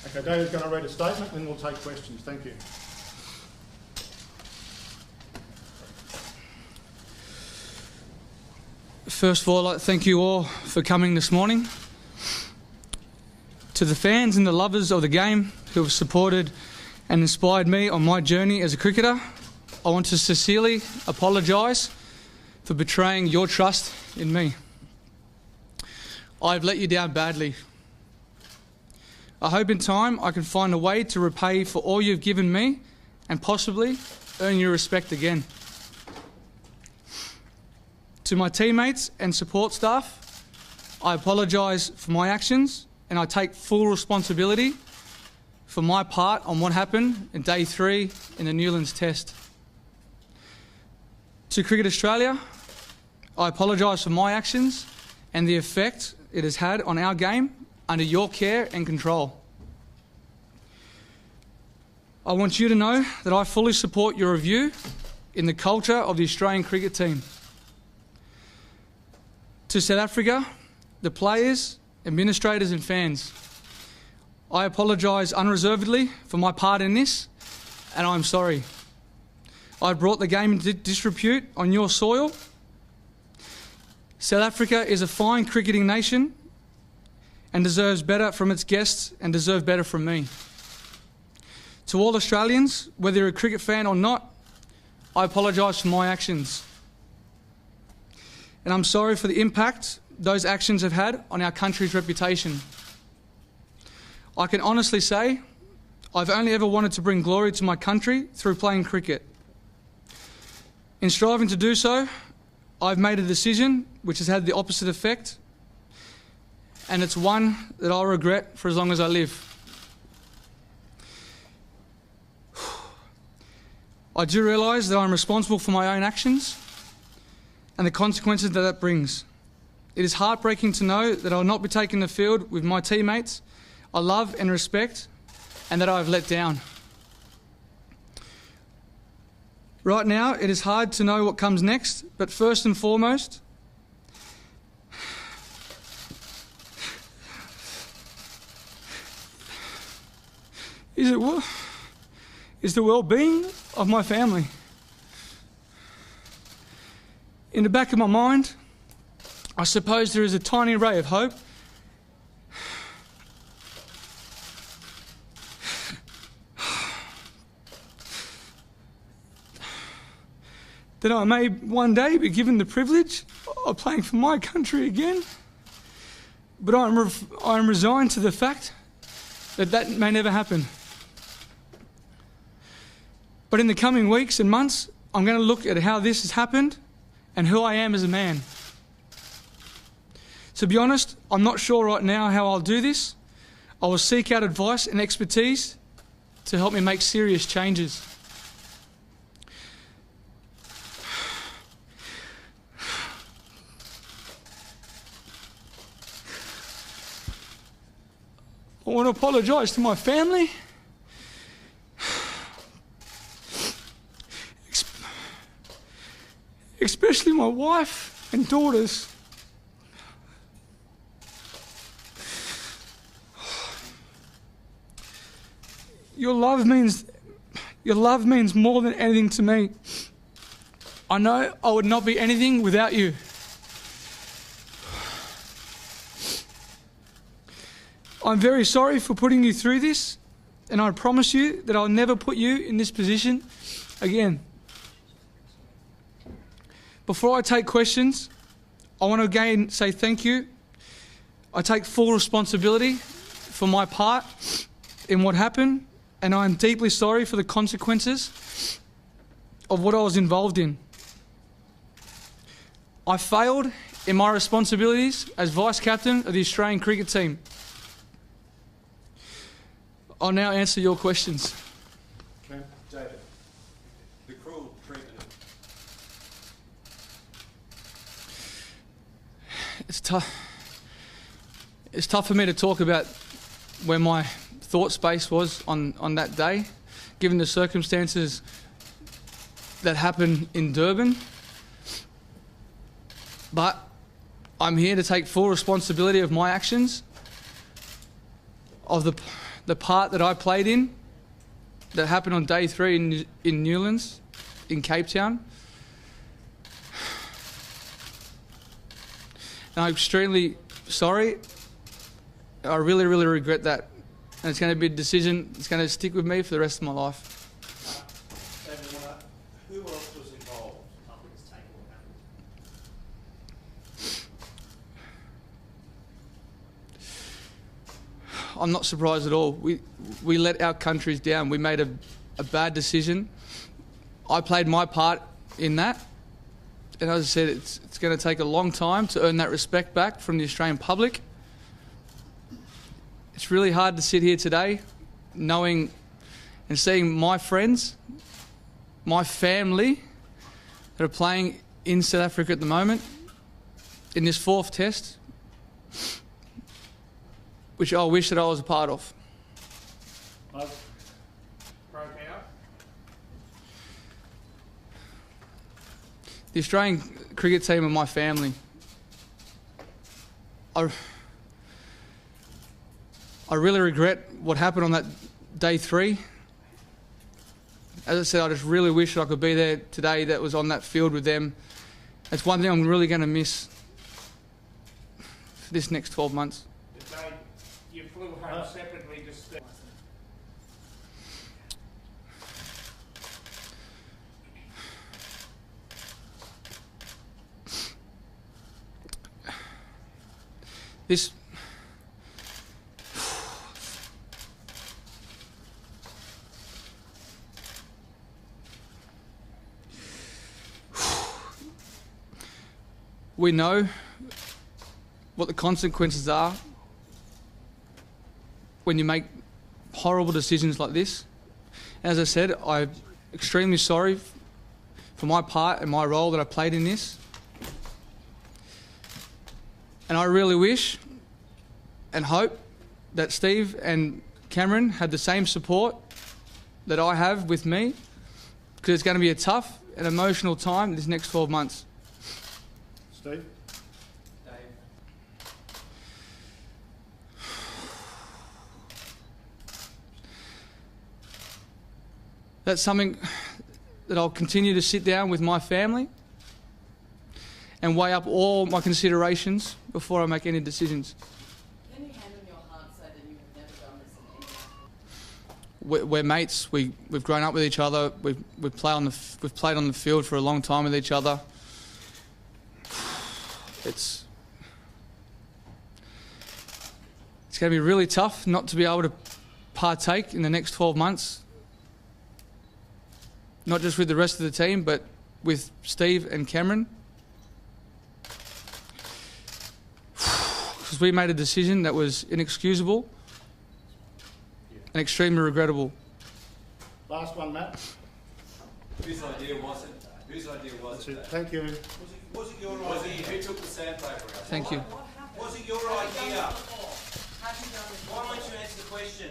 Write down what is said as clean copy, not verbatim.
Okay, David's going to read a statement and then we'll take questions. Thank you. First of all, I'd like to thank you all for coming this morning. To the fans and the lovers of the game who have supported and inspired me on my journey as a cricketer, I want to sincerely apologise for betraying your trust in me. I've let you down badly. I hope in time I can find a way to repay for all you've given me and possibly earn your respect again. To my teammates and support staff, I apologise for my actions and I take full responsibility for my part on what happened in Day 3 in the Newlands Test. To Cricket Australia, I apologise for my actions and the effect it has had on our game under your care and control. I want you to know that I fully support your review in the culture of the Australian cricket team. To South Africa, the players, administrators and fans, I apologise unreservedly for my part in this, and I'm sorry. I brought the game into disrepute on your soil. South Africa is a fine cricketing nation and deserves better from its guests and deserve better from me. To all Australians, whether you're a cricket fan or not, I apologise for my actions. And I'm sorry for the impact those actions have had on our country's reputation. I can honestly say I've only ever wanted to bring glory to my country through playing cricket. In striving to do so, I've made a decision which has had the opposite effect, and it's one that I'll regret for as long as I live. I do realise that I'm responsible for my own actions and the consequences that brings. It is heartbreaking to know that I'll not be taking the field with my teammates I love and respect and that I've let down. Right now, it is hard to know what comes next, but first and foremost, is the well-being of my family. In the back of my mind, I suppose there is a tiny ray of hope that I may one day be given the privilege of playing for my country again. But I'm resigned to the fact that that may never happen. But in the coming weeks and months, I'm going to look at how this has happened and who I am as a man. To be honest, I'm not sure right now how I'll do this. I will seek out advice and expertise to help me make serious changes. I want to apologise to my family, especially my wife and daughters. Your love means more than anything to me. I know I would not be anything without you. I'm very sorry for putting you through this, and I promise you that I'll never put you in this position again. Before I take questions, I want to again say thank you. I take full responsibility for my part in what happened, and I am deeply sorry for the consequences of what I was involved in. I failed in my responsibilities as vice-captain of the Australian cricket team. I'll now answer your questions. Okay. David, the cruel treatment. It's tough for me to talk about where my thought space was on that day, given the circumstances that happened in Durban. But I'm here to take full responsibility of my actions, of the part that I played in, that happened on day 3 in Newlands, in Cape Town. And I'm extremely sorry. I really, really regret that. And it's going to be a decision that's going to stick with me for the rest of my life. Who else was involved? I'm not surprised at all. We let our countries down. We made a bad decision. I played my part in that. And as I said, it's going to take a long time to earn that respect back from the Australian public. It's really hard to sit here today knowing and seeing my friends, my family that are playing in South Africa at the moment in this 4th test, which I wish that I was a part of. Broke out. The Australian cricket team are my family. I really regret what happened on that day 3. As I said, I just really wish I could be there today that was on that field with them. That's one thing I'm really going to miss for this next 12 months. The day you flew home separately to stay. This... We know what the consequences are when you make horrible decisions like this. As I said, I'm extremely sorry for my part and my role that I played in this. And I really wish and hope that Steve and Cameron had the same support that I have with me, because it's going to be a tough and emotional time this next 12 months. Steve? That's something that I'll continue to sit down with my family and weigh up all my considerations before I make any decisions. Can you hand on your heart say that you have never done this in any way? We're mates. We've grown up with each other. We've played on the field for a long time with each other. It's going to be really tough not to be able to partake in the next 12 months. Not just with the rest of the team, but with Steve and Cameron. Because we made a decision that was inexcusable and extremely regrettable. Last one, Matt. Whose idea was it? Whose idea was That's it? it. Thank you. Was it your idea? Who took the sandpaper out? Thank you. Was it your idea? Have you done this Why won't you answer the question?